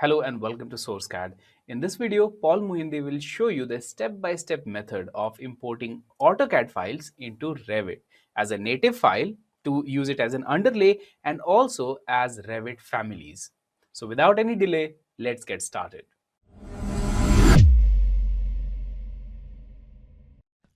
Hello and welcome to SourceCAD. In this video, Paul Muhindi will show you the step-by-step method of importing AutoCAD files into Revit as a native file to use it as an underlay and also as Revit families. So without any delay, let's get started.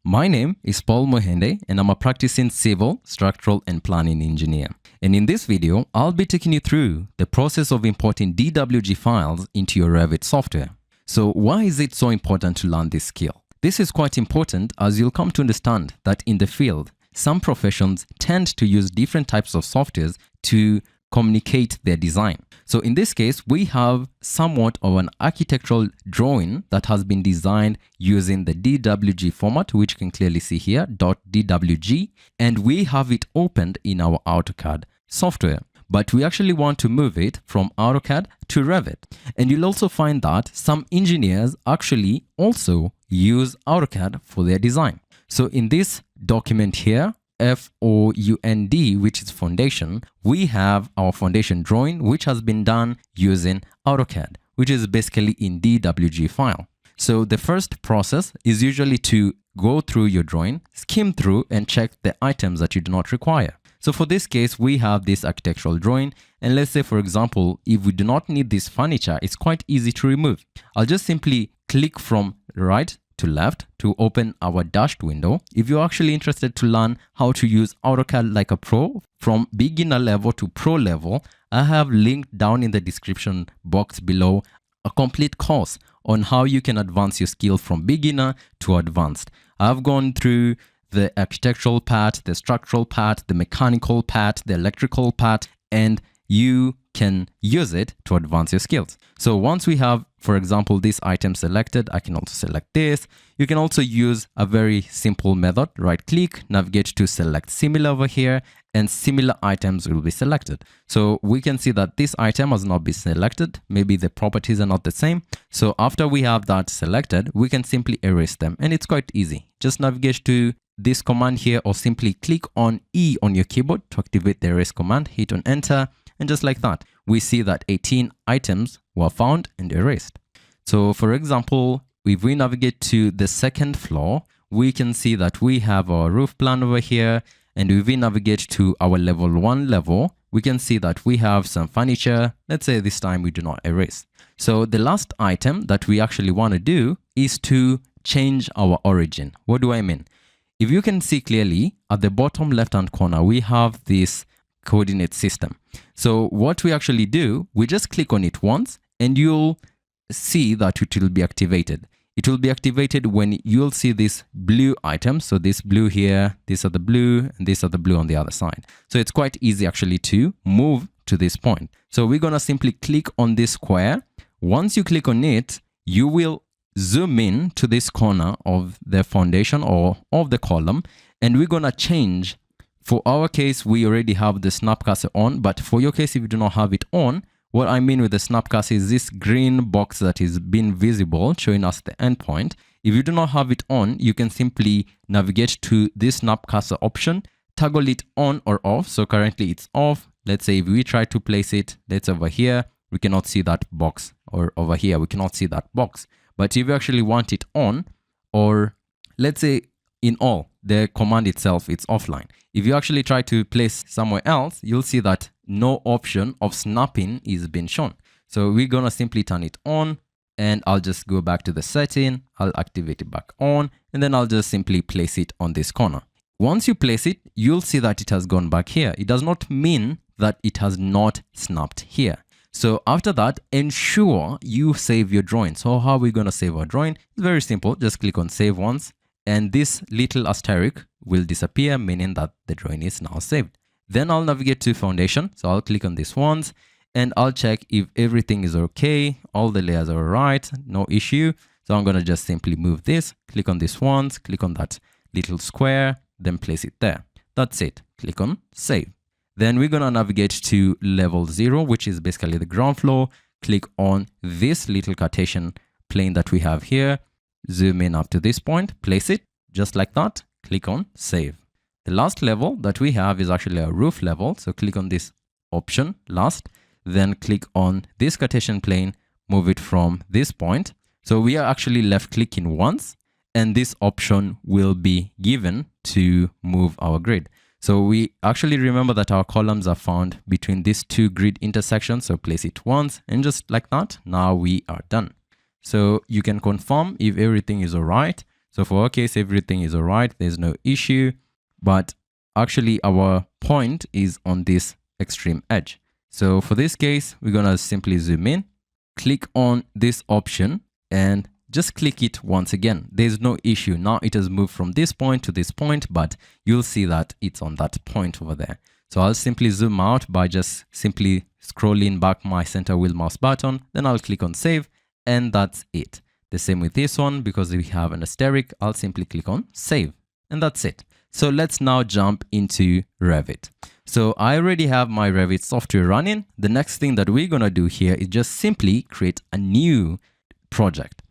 My name is Paul Mohende and I'm a practicing civil, structural and planning engineer. And in this video, I'll be taking you through the process of importing DWG files into your Revit software. So why is it so important to learn this skill? This is quite important as you'll come to understand that in the field, some professions tend to use different types of softwares to communicate their design. So in this case, we have somewhat of an architectural drawing that has been designed using the DWG format, which you can clearly see here, .dwg, and we have it opened in our AutoCAD software. But we actually want to move it from AutoCAD to Revit. And you'll also find that some engineers actually also use AutoCAD for their design. So in this document here, FOUND, which is foundation, we have our foundation drawing, which has been done using AutoCAD, which is basically in DWG file. So the first process is usually to go through your drawing, skim through and check the items that you do not require. So for this case, we have this architectural drawing. And let's say, for example, if we do not need this furniture, it's quite easy to remove. I'll just simply click from right to left to open our dashed window. If you're actually interested to learn how to use AutoCAD like a pro from beginner level to pro level, I have linked down in the description box below a complete course on how you can advance your skill from beginner to advanced. I've gone through the architectural part, the structural part, the mechanical part, the electrical part, and you can use it to advance your skills. So once we have, for example, this item selected, I can also select this. You can also use a very simple method, right click, navigate to select similar over here, and similar items will be selected. So we can see that this item has not been selected. Maybe the properties are not the same. So after we have that selected, we can simply erase them. And it's quite easy. Just navigate to this command here or simply click on E on your keyboard to activate the erase command, hit on enter. And just like that, we see that 18 items were found and erased. So for example, if we navigate to the second floor, we can see that we have our roof plan over here. And if we navigate to our level 1 level, we can see that we have some furniture. Let's say this time we do not erase. So the last item that we actually want to do is to change our origin. What do I mean? If you can see clearly at the bottom left-hand corner, we have this coordinate system. So what we actually do, we just click on it once and you'll see that it will be activated. It will be activated when you'll see this blue item. So this blue here, these are the blue and these are the blue on the other side. So it's quite easy actually to move to this point. So we're going to simply click on this square. Once you click on it, you will zoom in to this corner of the foundation or of the column, and we're going to change. For our case, we already have the snap cursor on, but for your case, if you do not have it on, what I mean with the snap cursor is this green box that is being visible, showing us the endpoint. If you do not have it on, you can simply navigate to this snap cursor option, toggle it on or off. So currently it's off. Let's say if we try to place it, let's over here, we cannot see that box, or over here, we cannot see that box. But if you actually want it on, or let's say in all, the command itself, it's offline. If you actually try to place somewhere else, you'll see that no option of snapping is being shown. So we're going to simply turn it on, and I'll just go back to the setting. I'll activate it back on, and then I'll just simply place it on this corner. Once you place it, you'll see that it has gone back here. It does not mean that it has not snapped here. So after that, ensure you save your drawing. So how are we going to save our drawing? It's very simple. Just click on save once, and this little asterisk will disappear, meaning that the drawing is now saved. Then I'll navigate to foundation. So I'll click on this once, and I'll check if everything is okay. All the layers are all right, no issue. So I'm going to just simply move this, click on this once, click on that little square, then place it there. That's it. Click on save. Then we're going to navigate to level 0, which is basically the ground floor. Click on this little Cartesian plane that we have here. Zoom in up to this point, place it just like that. Click on save. The last level that we have is actually a roof level. So click on this option last, then click on this Cartesian plane, move it from this point. So we are actually left clicking once, and this option will be given to move our grid. So we actually remember that our columns are found between these two grid intersections. So place it once, and just like that, now we are done. So you can confirm if everything is all right. So for our case, everything is all right. There's no issue, but actually our point is on this extreme edge. So for this case, we're going to simply zoom in, click on this option, and just click it once again. There's no issue. Now it has moved from this point to this point, but you'll see that it's on that point over there. So I'll simply zoom out by just simply scrolling back my center wheel mouse button. Then I'll click on save, and that's it. The same with this one, because we have an asterisk, I'll simply click on save, and that's it. So let's now jump into Revit. So I already have my Revit software running. The next thing that we're going to do here is just simply create a new project.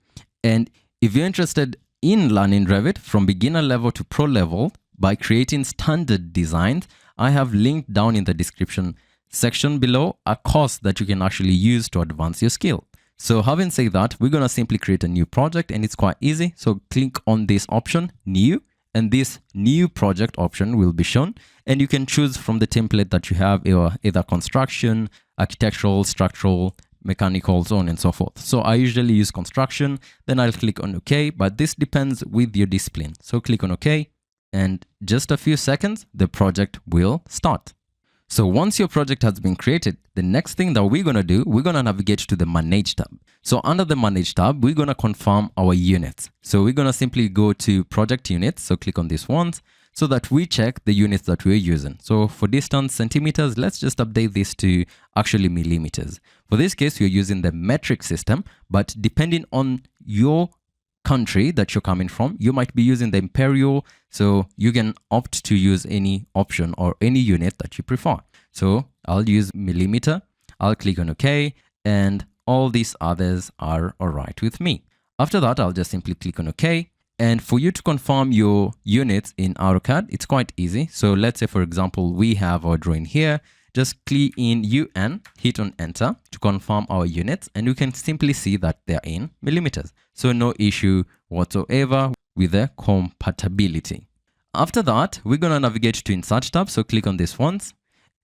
And if you're interested in learning Revit from beginner level to pro level by creating standard designs, I have linked down in the description section below a course that you can actually use to advance your skill. So having said that, we're going to simply create a new project, and it's quite easy. So click on this option, new, and this new project option will be shown. And you can choose from the template that you have, either construction, architectural, structural, mechanical, so on and so forth. So I usually use construction, then I'll click on OK, but this depends with your discipline. So click on OK, and just a few seconds, the project will start. So once your project has been created, the next thing that we're going to do, we're going to navigate to the Manage tab. So under the Manage tab, we're going to confirm our units. So we're going to simply go to Project Units. So click on this once so that we check the units that we're using. So for distance, centimeters, let's just update this to actually millimeters. For this case, we're using the metric system, but depending on your country that you're coming from, you might be using the imperial, so you can opt to use any option or any unit that you prefer. So I'll use millimeter, I'll click on OK, and all these others are all right with me. After that, I'll just simply click on OK. And for you to confirm your units in AutoCAD, it's quite easy. So let's say, for example, we have our drawing here. Just click in UN, hit on enter to confirm our units, and you can simply see that they're in millimeters. So no issue whatsoever with the compatibility. After that, we're going to navigate to Insert tab. So click on this once,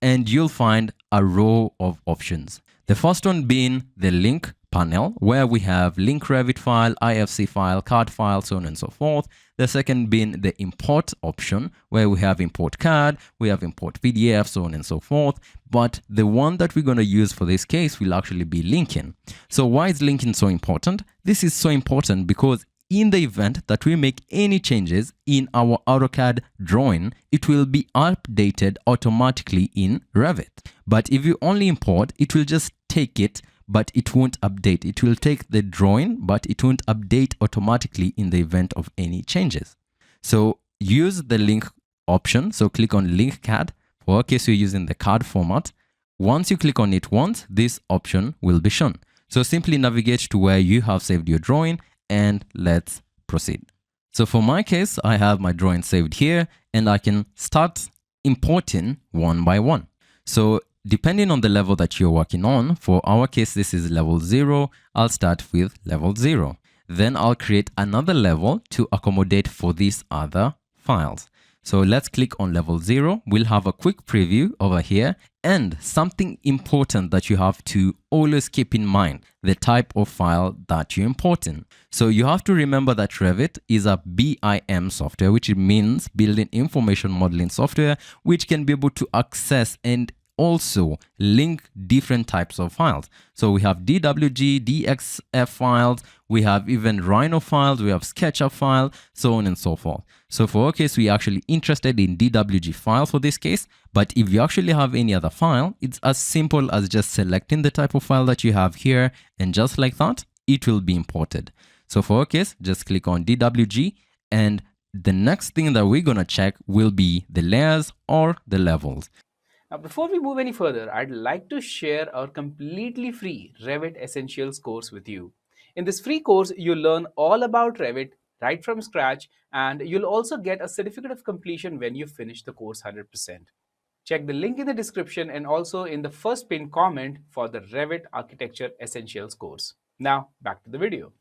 and you'll find a row of options. The first one being the link panel, where we have link Revit file, IFC file, CAD file, so on and so forth. The second being the import option, where we have import CAD, we have import PDF, so on and so forth. But the one that we're going to use for this case will actually be linking. So why is linking so important? This is so important because in the event that we make any changes in our AutoCAD drawing, it will be updated automatically in Revit. But if you only import, it will just take it, but it won't update. It will take the drawing, but it won't update automatically in the event of any changes. So use the link option. So click on link CAD. For our case, you're using the CAD format. Once you click on it once, this option will be shown. So simply navigate to where you have saved your drawing, and let's proceed. So for my case, I have my drawing saved here, and I can start importing one by one. So depending on the level that you're working on, for our case, this is level 0. I'll start with level 0. Then I'll create another level to accommodate for these other files. So let's click on level 0. We'll have a quick preview over here, and something important that you have to always keep in mind, the type of file that you're importing. So you have to remember that Revit is a BIM software, which means building information modeling software, which can be able to access and also link different types of files. So we have DWG, DXF files, we have even Rhino files, we have SketchUp file, so on and so forth. So for our case, we're actually interested in DWG file for this case, but if you actually have any other file, it's as simple as just selecting the type of file that you have here, and just like that, it will be imported. So for our case, just click on DWG, and the next thing that we're gonna check will be the layers or the levels. Now, before we move any further, I'd like to share our completely free Revit Essentials course with you. In this free course, you'll learn all about Revit right from scratch, and you'll also get a certificate of completion when you finish the course 100%. Check the link in the description and also in the first pinned comment for the Revit Architecture Essentials course. Now, back to the video.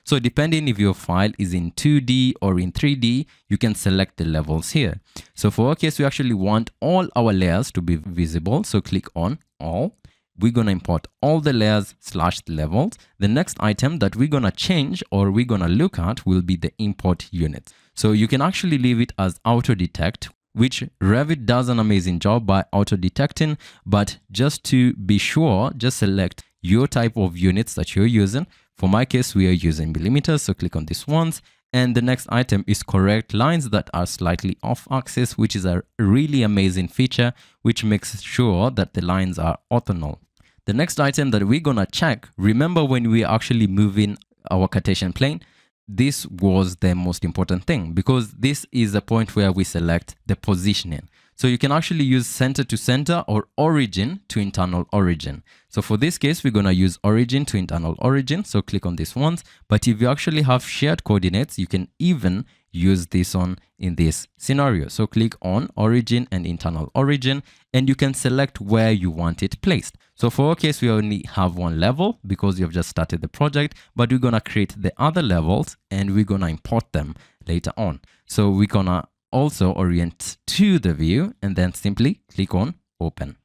So depending if your file is in 2D or in 3D, you can select the levels here. So for our case, we actually want all our layers to be visible. So click on all. We're going to import all the layers / levels. The next item that we're going to change or we're going to look at will be the import units. So you can actually leave it as auto detect, which Revit does an amazing job by auto detecting. But just to be sure, just select your type of units that you're using. For my case, we are using millimeters, so click on this once. And the next item is correct lines that are slightly off axis, which is a really amazing feature, which makes sure that the lines are orthogonal. The next item that we're gonna check, remember when we are actually moving our Cartesian plane, this was the most important thing because this is the point where we select the positioning. So you can actually use center to center or origin to internal origin. So for this case, we're going to use origin to internal origin. So click on this once. But if you actually have shared coordinates, you can even use this one in this scenario. So click on origin and internal origin, and you can select where you want it placed. So for our case, we only have one level because you've just started the project, but we're going to create the other levels and we're going to import them later on. So we're going to also orient to the view and then simply click on open.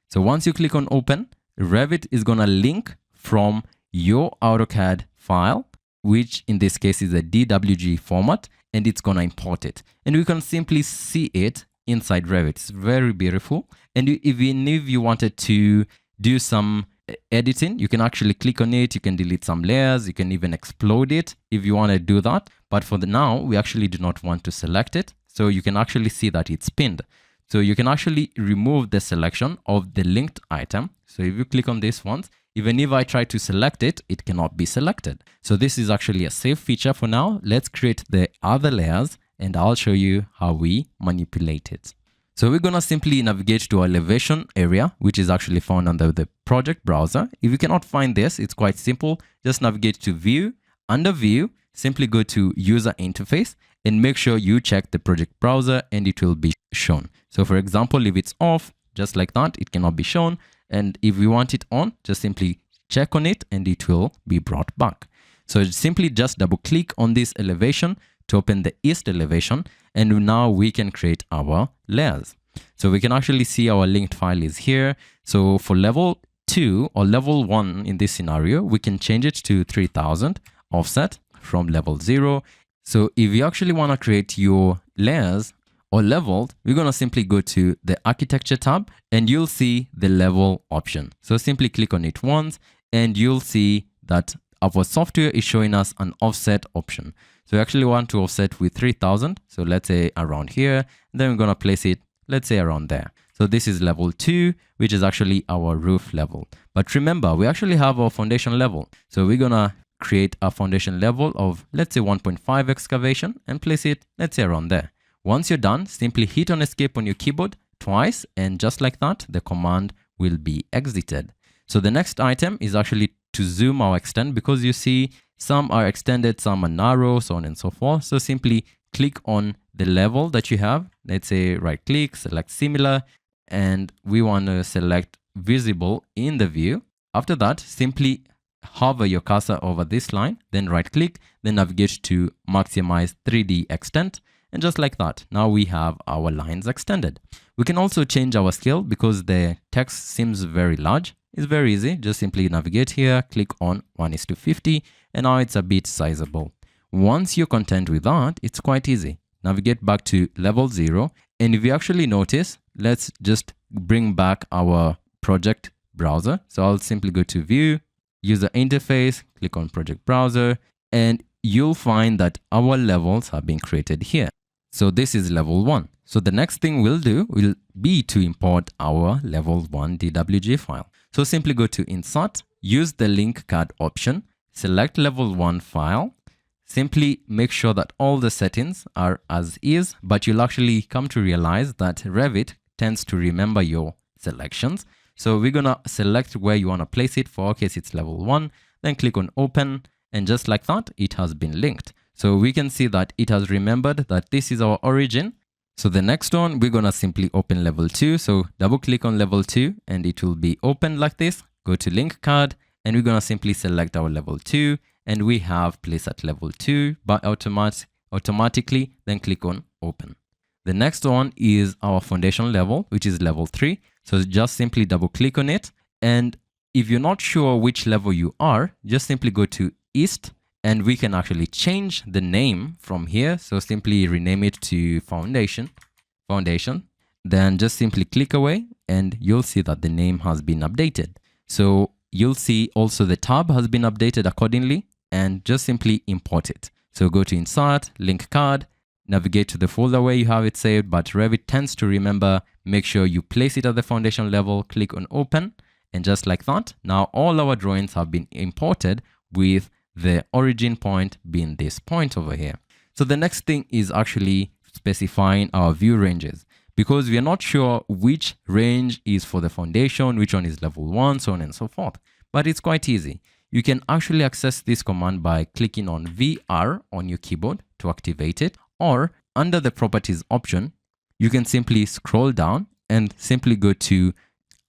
So once you click on open, Revit is going to link from your AutoCAD file, which in this case is a DWG format, and it's going to import it. And we can simply see it inside Revit. It's very beautiful. And even if you wanted to do some editing, you can actually click on it. You can delete some layers. You can even explode it if you want to do that. But for the now, we actually do not want to select it. So you can actually see that it's pinned. So you can actually remove the selection of the linked item. So if you click on this once, even if I try to select it, it cannot be selected. So this is actually a safe feature for now. Let's create the other layers and I'll show you how we manipulate it. So we're going to simply navigate to our elevation area, which is actually found under the project browser. If you cannot find this, it's quite simple. Just navigate to view. Under view, simply go to user interface and make sure you check the project browser and it will be shown. So for example, if it's off, just like that, it cannot be shown. And if we want it on, just simply check on it and it will be brought back. So simply just double click on this elevation to open the east elevation. And now we can create our layers. So we can actually see our linked file is here. So for level 2 or level 1 in this scenario, we can change it to 3000 offset from level 0. So if you actually want to create your layers or levels, we're going to simply go to the architecture tab and you'll see the level option. So simply click on it once and you'll see that our software is showing us an offset option. So we actually want to offset with 3000. So let's say around here, then we're going to place it, let's say around there. So this is level 2, which is actually our roof level. But remember, we actually have our foundation level. So we're going to create a foundation level of, let's say 1.5 excavation and place it, let's say around there. Once you're done, simply hit on escape on your keyboard twice. And just like that, the command will be exited. So the next item is actually to zoom or extend because you see some are extended, some are narrow, so on and so forth. So simply click on the level that you have. Let's say right click, select similar, and we want to select visible in the view. After that, simply hover your cursor over this line, then right click, then navigate to maximize 3D extent. And just like that, now we have our lines extended. We can also change our scale because the text seems very large. It's very easy. Just simply navigate here, click on 1:50, and now it's a bit sizable. Once you're content with that, it's quite easy. Navigate back to level 0. And if you actually notice, let's just bring back our project browser. So I'll simply go to view, user interface, click on project browser, and you'll find that our levels have been created here. So this is level 1. So the next thing we'll do will be to import our level 1 DWG file. So simply go to insert, use the link card option, select level 1 file, simply make sure that all the settings are as is, but you'll actually come to realize that Revit tends to remember your selections. So we're going to select where you want to place it. For our case, it's level 1, then click on open, and just like that, it has been linked. So we can see that it has remembered that this is our origin So the next one, we're gonna simply open level 2. So double click on level 2 and it will be open like this. Go to link card and we're gonna simply select our level 2 and we have place at level 2 by automatically, then click on open. The next one is our foundation level, which is level 3. So just simply double click on it. And if you're not sure which level you are, just simply go to East and we can actually change the name from here. So simply rename it to foundation. Then just simply click away and you'll see that the name has been updated. So you'll see also the tab has been updated accordingly and just simply import it. So go to insert, link card, navigate to the folder where you have it saved, but Revit tends to remember, make sure you place it at the foundation level, click on open, and just like that, now all our drawings have been imported with the origin point being this point over here. So the next thing is actually specifying our view ranges, because we are not sure which range is for the foundation, which one is level 1, so on and so forth. But it's quite easy. You can actually access this command by clicking on VR on your keyboard to activate it, or under the properties option, you can simply scroll down and simply go to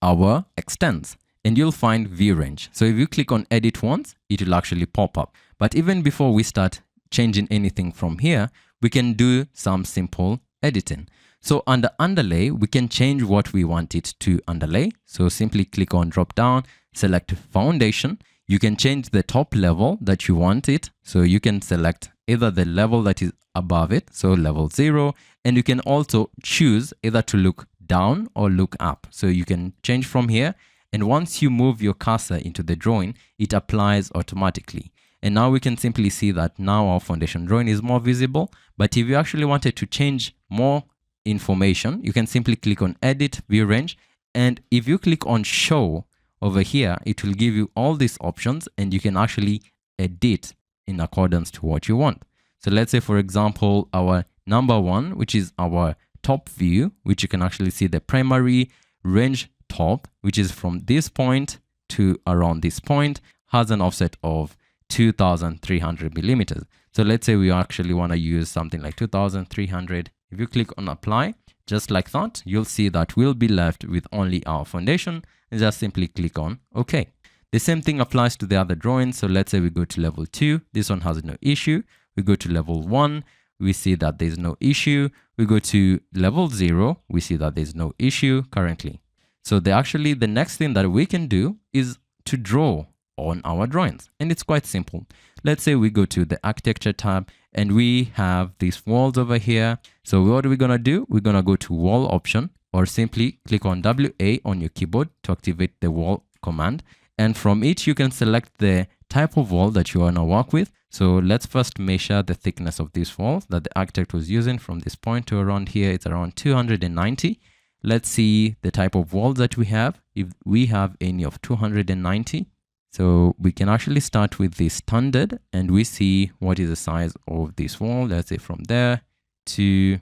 our extents and you'll find view range. So if you click on edit once, it will actually pop up. But even before we start changing anything from here, we can do some simple editing. So under underlay, we can change what we want it to underlay. So simply click on drop down, select foundation. You can change the top level that you want it. So you can select either the level that is above it, so level 0, and you can also choose either to look down or look up. So you can change from here. And once you move your cursor into the drawing, it applies automatically. And now we can simply see that now our foundation drawing is more visible. But if you actually wanted to change more information, you can simply click on edit view range. And if you click on show over here, it will give you all these options and you can actually edit in accordance to what you want. So let's say, for example, our number 1, which is our top view, which you can actually see the primary range top, which is from this point to around this point, has an offset of 2300 millimeters. So let's say we actually want to use something like 2300. If you click on apply, just like that, you'll see that we'll be left with only our foundation and just simply click on OK. The same thing applies to the other drawings. So let's say we go to level 2. This one has no issue. We go to level 1. We see that there's no issue. We go to level 0. We see that there's no issue currently. So the next thing that we can do is to draw on our drawings. And it's quite simple. Let's say we go to the architecture tab and we have these walls over here. So what are we going to do? We're going to go to wall option, or simply click on WA on your keyboard to activate the wall command. And from it, you can select the type of wall that you want to work with. So let's first measure the thickness of this wall that the architect was using. From this point to around here, it's around 290. Let's see the type of walls that we have. If we have any of 290, so we can actually start with the standard and we see what is the size of this wall. Let's say from there to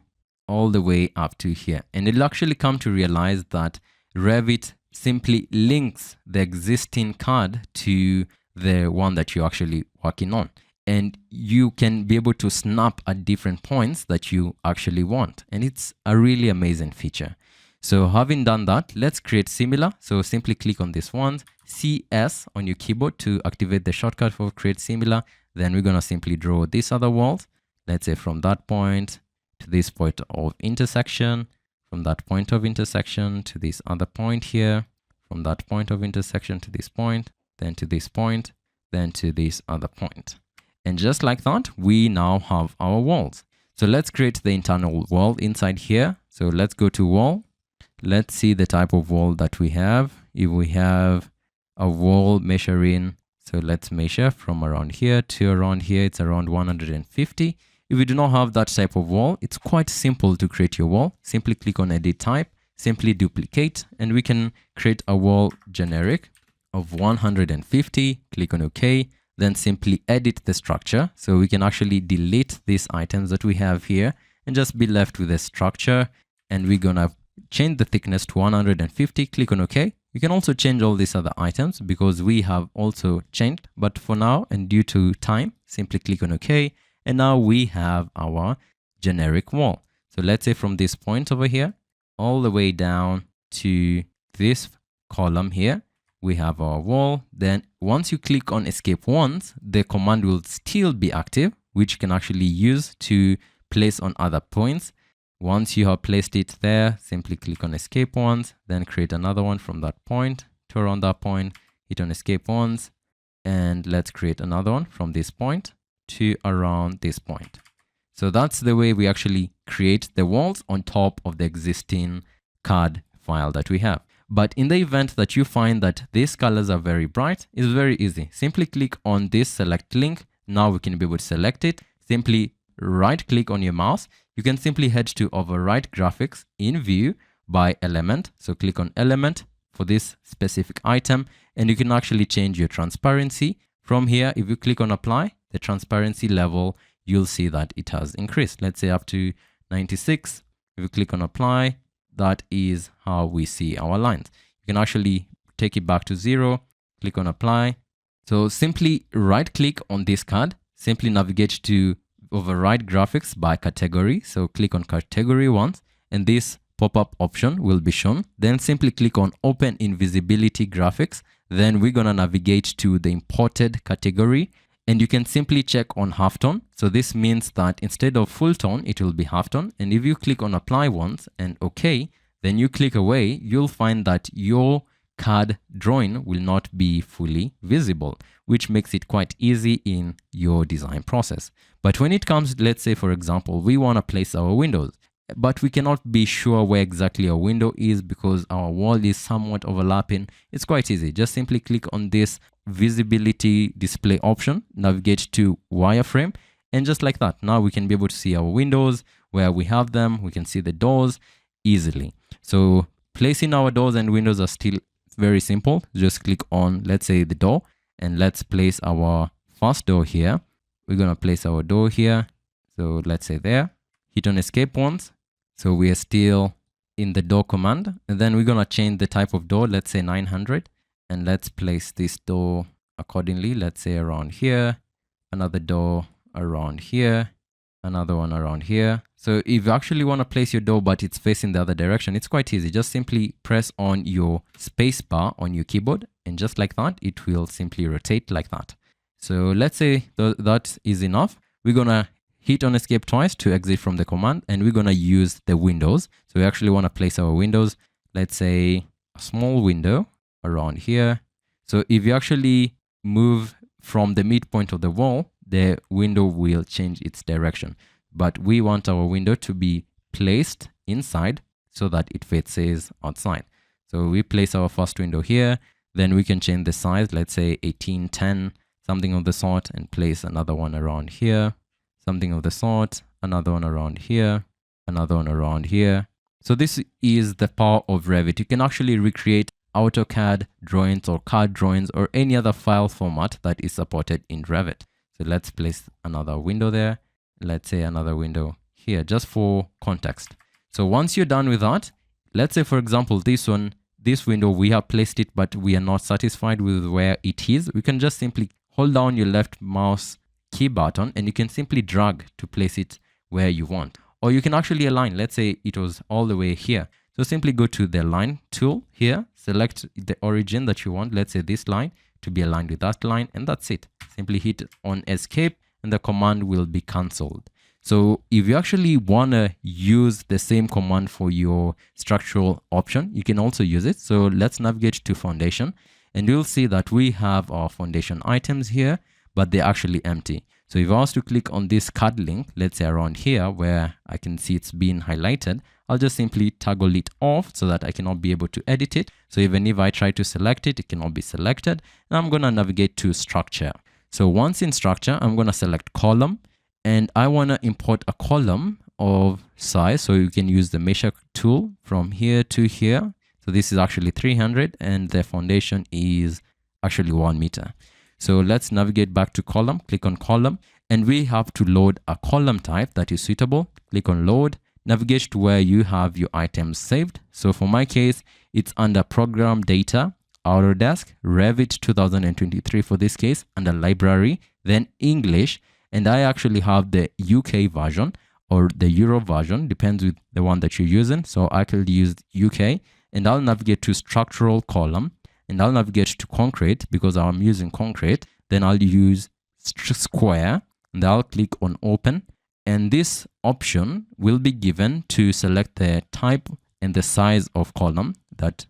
all the way up to here. And it'll actually come to realize that Revit simply links the existing card to the one that you're actually working on. And you can be able to snap at different points that you actually want. And it's a really amazing feature. So having done that, let's create similar. So simply click on this one, CS on your keyboard to activate the shortcut for create similar. Then we're going to simply draw this other walls. Let's say from that point to this point of intersection, from that point of intersection to this other point here, from that point of intersection to this point, then to this point, then to this other point. And just like that, we now have our walls. So let's create the internal wall inside here. So let's go to wall. Let's see the type of wall that we have. If we have a wall measuring, so let's measure from around here to around here, it's around 150. If we do not have that type of wall, it's quite simple to create your wall. Simply click on edit type, simply duplicate, and we can create a wall generic of 150. Click on OK, then simply edit the structure. So we can actually delete these items that we have here and just be left with a structure. And we're gonna change the thickness to 150. Click on OK. You can also change all these other items because we have also changed, but for now and due to time, simply click on OK. And now we have our generic wall. So let's say from this point over here, all the way down to this column here, we have our wall. Then once you click on escape once, the command will still be active, which you can actually use to place on other points. Once you have placed it there, simply click on escape once, then create another one from that point to around that point, hit on escape once, and let's create another one from this point to around this point. So that's the way we actually create the walls on top of the existing CAD file that we have. But in the event that you find that these colors are very bright, it's very easy. Simply click on this select link. Now we can be able to select it. Simply right click on your mouse. You can simply head to override graphics in view by element. So click on element for this specific item, and you can actually change your transparency. From here, if you click on apply, the transparency level, you'll see that it has increased. Let's say up to 96. If you click on apply, that is how we see our lines. You can actually take it back to 0, click on apply. So simply right click on this card, simply navigate to override graphics by category. So click on category once, and this pop-up option will be shown. Then simply click on open invisibility graphics. Then we're gonna navigate to the imported category, and you can simply check on halftone. So this means that instead of full tone, it will be halftone. And if you click on apply once and OK, then you click away, you'll find that your CAD drawing will not be fully visible, which makes it quite easy in your design process. But when it comes, let's say, for example, we want to place our windows, but we cannot be sure where exactly our window is because our wall is somewhat overlapping. It's quite easy. Just simply click on this visibility display option, navigate to wireframe, and just like that, now we can be able to see our windows, where we have them. We can see the doors easily. So placing our doors and windows are still very simple. Just click on, let's say, the door, and let's place our first door here. We're going to place our door here. So let's say there, hit on escape once. So we are still in the door command, and then we're going to change the type of door. Let's say 900, and let's place this door accordingly. Let's say around here, another door around here, another one around here. So if you actually want to place your door, but it's facing the other direction, it's quite easy. Just simply press on your space bar on your keyboard, and just like that, it will simply rotate like that. So let's say that is enough. We're going to hit on escape twice to exit from the command, and we're going to use the windows. So we actually want to place our windows, let's say a small window around here. So if you actually move from the midpoint of the wall, the window will change its direction. But we want our window to be placed inside so that it faces outside. So we place our first window here, then we can change the size, let's say 1810, something of the sort, and place another one around here, something of the sort, another one around here, another one around here. So this is the power of Revit. You can actually recreate AutoCAD drawings or CAD drawings or any other file format that is supported in Revit. So let's place another window there. Let's say another window here, just for context. So once you're done with that, let's say, for example, this window, we have placed it, but we are not satisfied with where it is. We can just simply hold down your left mouse key button, and you can simply drag to place it where you want. Or you can actually align. Let's say it was all the way here. So simply go to the line tool here, select the origin that you want. Let's say this line to be aligned with that line, and that's it. Simply hit on escape, and the command will be cancelled. So if you actually want to use the same command for your structural option, you can also use it. So let's navigate to foundation, and you'll see that we have our foundation items here, but they're actually empty. So if I was to click on this CAD link, let's say around here where I can see it's being highlighted, I'll just simply toggle it off so that I cannot be able to edit it. So even if I try to select it, it cannot be selected. And I'm going to navigate to structure. So once in structure, I'm going to select column, and I want to import a column of size. So you can use the measure tool from here to here. So this is actually 300, and the foundation is actually 1 meter. So let's navigate back to column, click on column, and we have to load a column type that is suitable. Click on load, navigate to where you have your items saved. So for my case, it's under program data, Autodesk, Revit 2023 for this case, under library, then English, and I actually have the UK version. or the Euro version, depends with the one that you're using. So I could use UK, and I'll navigate to structural column, and I'll navigate to concrete because I'm using concrete. Then I'll use square, and I'll click on open, and this option will be given to select the type and the size of column that.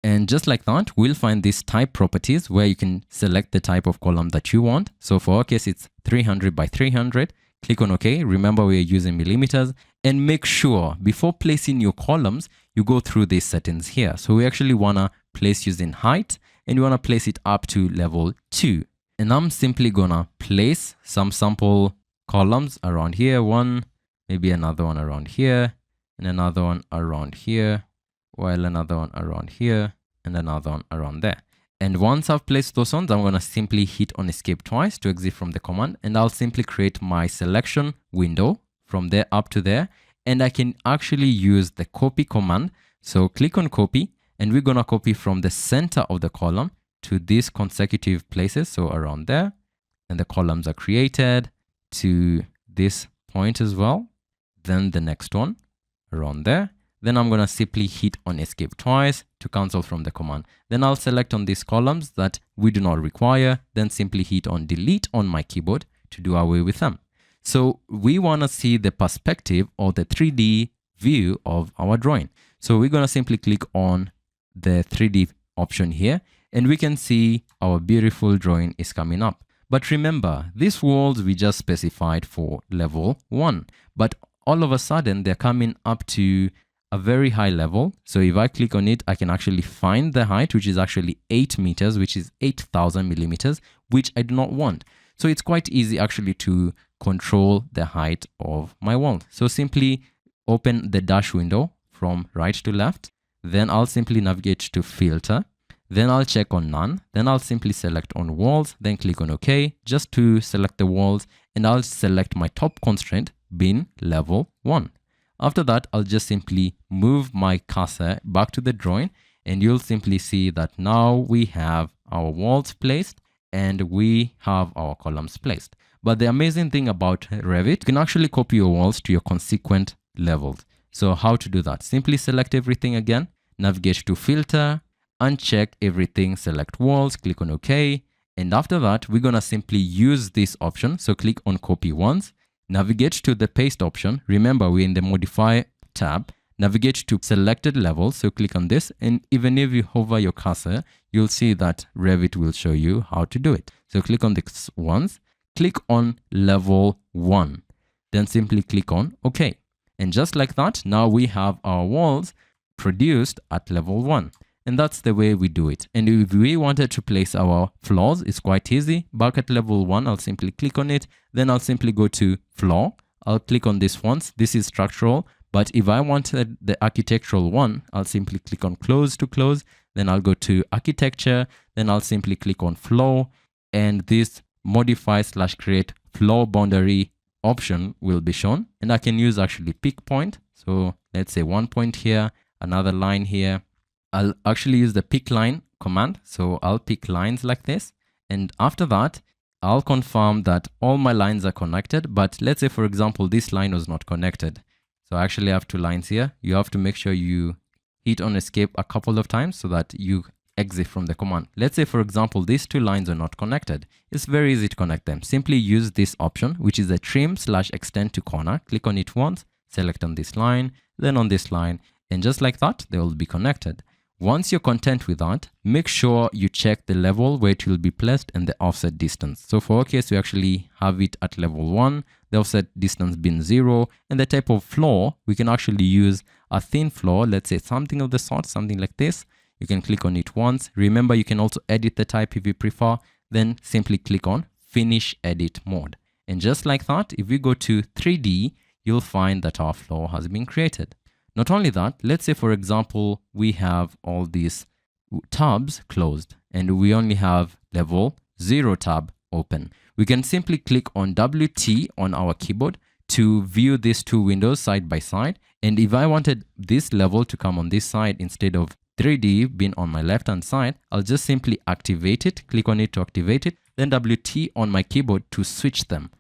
And just like that, we'll find these type properties where you can select the type of column that you want. So for our case, it's 300 by 300. Click on OK. Remember, we are using millimeters. And make sure before placing your columns, you go through these settings here. So we actually want to place using height, and we want to place it up to level 2. And I'm simply going to place some sample columns around here. One, maybe another one around here, and another one around here, while another one around here, and another one around there. And once I've placed those ones, I'm going to simply hit on escape twice to exit from the command, and I'll simply create my selection window from there up to there. And I can actually use the copy command. So click on copy, and we're going to copy from the center of the column to these consecutive places. So around there, and the columns are created to this point as well. Then the next one around there. Then I'm going to simply hit on escape twice to cancel from the command. Then I'll select on these columns that we do not require. Then simply hit on delete on my keyboard to do away with them. So we want to see the perspective or the 3D view of our drawing. So we're going to simply click on the 3D option here, and we can see our beautiful drawing is coming up. But remember, these walls we just specified for level 1, but all of a sudden they're coming up to a very high level. So if I click on it, I can actually find the height, which is actually 8 meters, which is 8,000 millimeters, which I do not want. So it's quite easy actually to control the height of my wall. So simply open the dash window from right to left. Then I'll simply navigate to filter. Then I'll check on none. Then I'll simply select on walls, then click on OK just to select the walls. And I'll select my top constraint being level 1. After that, I'll just simply move my cursor back to the drawing, and you'll simply see that now we have our walls placed and we have our columns placed. But the amazing thing about Revit, you can actually copy your walls to your consequent levels. So how to do that? Simply select everything again, navigate to filter, uncheck everything, select walls, click on OK. And after that, we're going to simply use this option. So click on copy once. Navigate to the paste option. Remember, we're in the modify tab. Navigate to selected level. So click on this. And even if you hover your cursor, you'll see that Revit will show you how to do it. So click on this once. Click on level 1. Then simply click on OK. And just like that, now we have our walls produced at level 1. And that's the way we do it. And if we wanted to place our floors, it's quite easy. Back at level 1, I'll simply click on it. Then I'll simply go to floor. I'll click on this once. This is structural. But if I wanted the architectural one, I'll simply click on close to close. Then I'll go to architecture. Then I'll simply click on floor. And this modify/create floor boundary option will be shown. And I can use actually pick point. So let's say 1 point here, another line here. I'll actually use the pick line command. So I'll pick lines like this. And after that, I'll confirm that all my lines are connected. But let's say, for example, this line was not connected. So I actually have 2 lines here. You have to make sure you hit on escape a couple of times so that you exit from the command. Let's say, for example, these 2 lines are not connected. It's very easy to connect them. Simply use this option, which is a trim/extend to corner. Click on it once, select on this line, then on this line. And just like that, they will be connected. Once you're content with that, make sure you check the level where it will be placed and the offset distance. So for our case, we actually have it at level 1, the offset distance being 0, and the type of floor, we can actually use a thin floor, let's say something of the sort, something like this. You can click on it once. Remember, you can also edit the type if you prefer, then simply click on Finish Edit Mode. And just like that, if we go to 3D, you'll find that our floor has been created. Not only that, let's say, for example, we have all these tabs closed and we only have level 0 tab open. We can simply click on WT on our keyboard to view these 2 windows side by side. And if I wanted this level to come on this side instead of 3D being on my left hand side, I'll just simply activate it, click on it to activate it, then WT on my keyboard to switch them.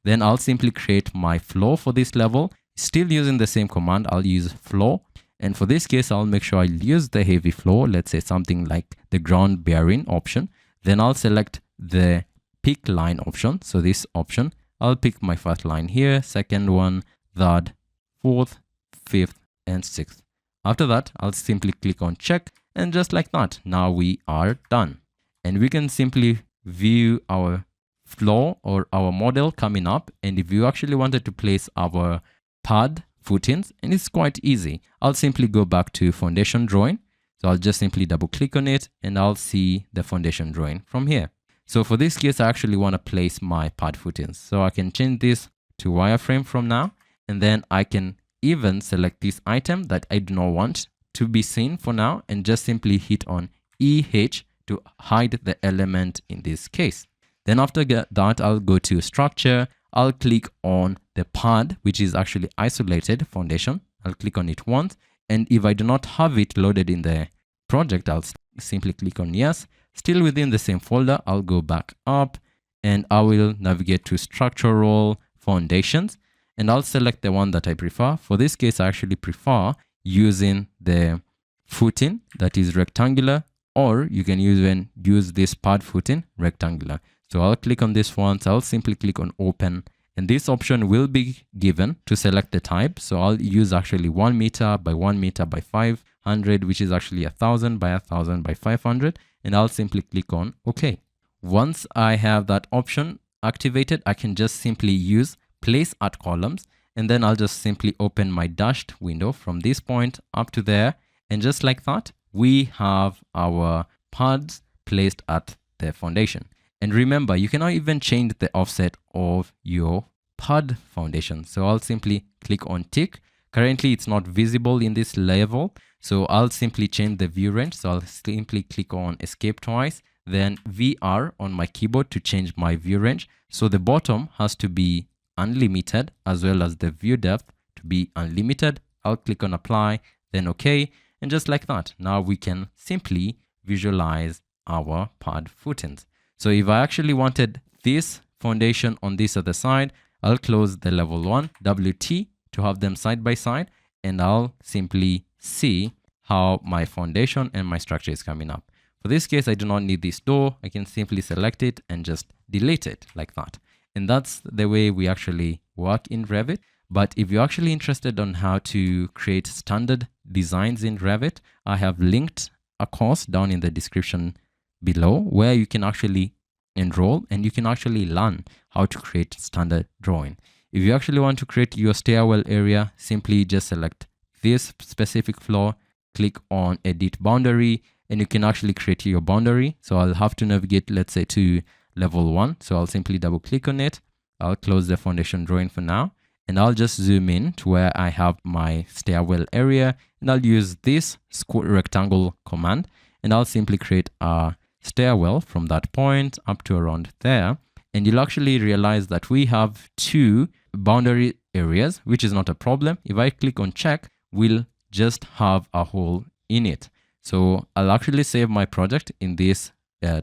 Then I'll simply create my floor for this level. still using the same command, I'll use floor. And for this case, I'll make sure I use the heavy floor, let's say something like the ground bearing option. Then I'll select the pick line option. So this option, I'll pick my first line here, second one, third, fourth, fifth, and sixth. After that, I'll simply click on check, and just like that, now we are done. And we can simply view our floor or our model coming up. And if you actually wanted to place our pad footings, and it's quite easy, I'll simply go back to foundation drawing. So I'll just simply double click on it and I'll see the foundation drawing from here. So for this case, I actually want to place my pad footings. So I can change this to wireframe from now, and then I can even select this item that I do not want to be seen for now and just simply hit on EH to hide the element in this case. Then after that, I'll go to structure. I'll click on the pad, which is actually isolated foundation. I'll click on it once. And if I do not have it loaded in the project, I'll simply click on yes. Still within the same folder, I'll go back up and I will navigate to structural foundations. And I'll select the one that I prefer. For this case, I actually prefer using the footing that is rectangular, or you can even use this pad footing rectangular. So I'll click on this once. I'll simply click on open, and this option will be given to select the type. So I'll use actually 1 meter by 1 meter by 500, which is actually 1000 by 1000 by 500. And I'll simply click on OK. Once I have that option activated, I can just simply use place at columns, and then I'll just simply open my dashed window from this point up to there, and just like that, we have our pads placed at the foundation. And remember, you cannot even change the offset of your pad foundation. So I'll simply click on tick. Currently, it's not visible in this level, so I'll simply change the view range. So I'll simply click on escape twice, then VR on my keyboard to change my view range. So the bottom has to be unlimited, as well as the view depth to be unlimited. I'll click on apply, then OK. And just like that, now we can simply visualize our pad footings. So if I actually wanted this foundation on this other side, I'll close the level 1 WT to have them side by side, and I'll simply see how my foundation and my structure is coming up. For this case, I do not need this door. I can simply select it and just delete it like that. And that's the way we actually work in Revit. But if you're actually interested on how to create standard designs in Revit, I have linked a course down in the description below where you can actually enroll and you can actually learn how to create standard drawing. If you actually want to create your stairwell area, simply just select this specific floor, click on edit boundary, and you can actually create your boundary. So I'll have to navigate, let's say, to level 1. So I'll simply double click on it. I'll close the foundation drawing for now, and I'll just zoom in to where I have my stairwell area, and I'll use this square rectangle command, and I'll simply create a stairwell from that point up to around there. And you'll actually realize that we have 2 boundary areas, which is not a problem. If I click on check, we'll just have a hole in it. So I'll actually save my project in this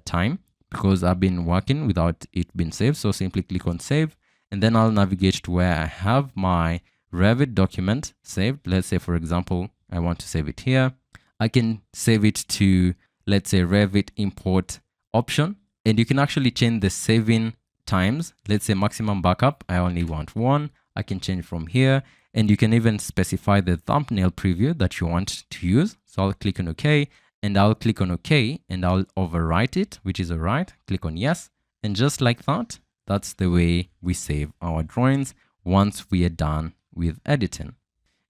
time, because I've been working without it being saved. So simply click on save, and then I'll navigate to where I have my Revit document saved. Let's say, for example, I want to save it here. I can save it to, let's say, Revit import option, and you can actually change the saving times. Let's say maximum backup, I only want 1. I can change from here, and you can even specify the thumbnail preview that you want to use. So I'll click on OK, and I'll click on OK, and I'll overwrite it, which is alright. Click on yes, and just like that, that's the way we save our drawings once we are done with editing.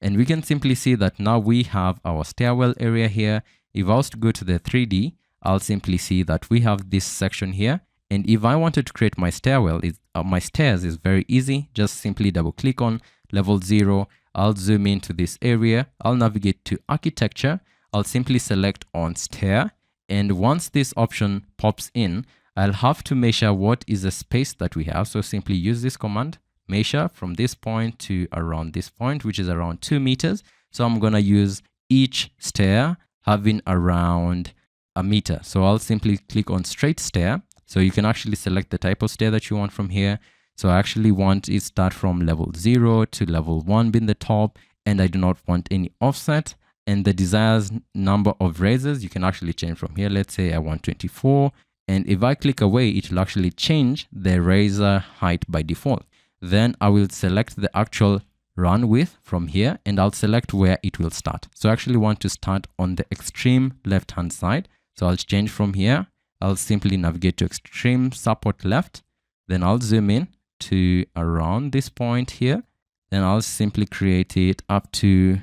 And we can simply see that now we have our stairwell area here. If I was to go to the 3D, I'll simply see that we have this section here. And if I wanted to create my stairwell, my stairs is very easy. Just simply double click on level 0. I'll zoom into this area. I'll navigate to architecture. I'll simply select on stair. And once this option pops in, I'll have to measure what is the space that we have. So simply use this command, measure from this point to around this point, which is around 2 meters. So I'm going to use each stair having around a meter. So I'll simply click on straight stair. So you can actually select the type of stair that you want from here. So I actually want it start from level 0 to level 1 being the top, and I do not want any offset. And the desired number of razors, you can actually change from here. Let's say I want 24. And if I click away, it will actually change the razor height by default. Then I will select the actual run width from here, and I'll select where it will start. So I actually want to start on the extreme left hand side. So I'll change from here. I'll simply navigate to extreme support left. Then I'll zoom in to around this point here. Then I'll simply create it up to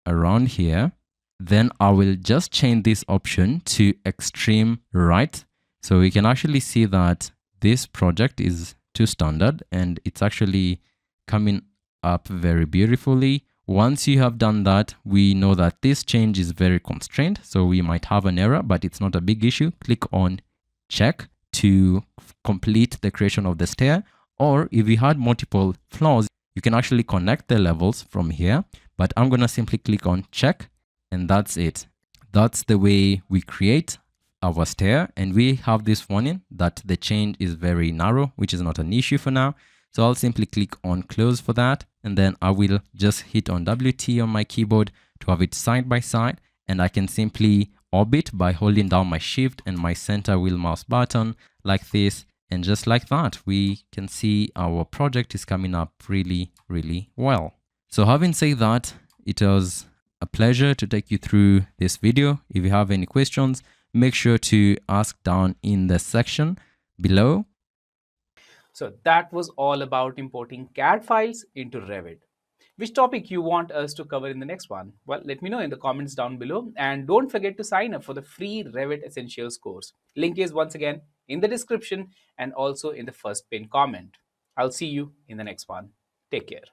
around here. Then I will just change this option to extreme right. So we can actually see that this project is too standard and it's actually coming up very beautifully. Once you have done that, we know that this change is very constrained. So we might have an error, but it's not a big issue. Click on check to complete the creation of the stair. Or if you had multiple floors, you can actually connect the levels from here. But I'm going to simply click on check, and that's it. That's the way we create our stair. And we have this warning that the change is very narrow, which is not an issue for now. So I'll simply click on close for that. And then I will just hit on WT on my keyboard to have it side by side. And I can simply orbit by holding down my shift and my center wheel mouse button like this. And just like that, we can see our project is coming up really, really well. So having said that, it was a pleasure to take you through this video. If you have any questions, make sure to ask down in the section below. So that was all about importing CAD files into Revit. Which topic you want us to cover in the next one? Well, let me know in the comments down below, and don't forget to sign up for the free Revit Essentials course. Link is once again in the description and also in the first pinned comment. I'll see you in the next one. Take care.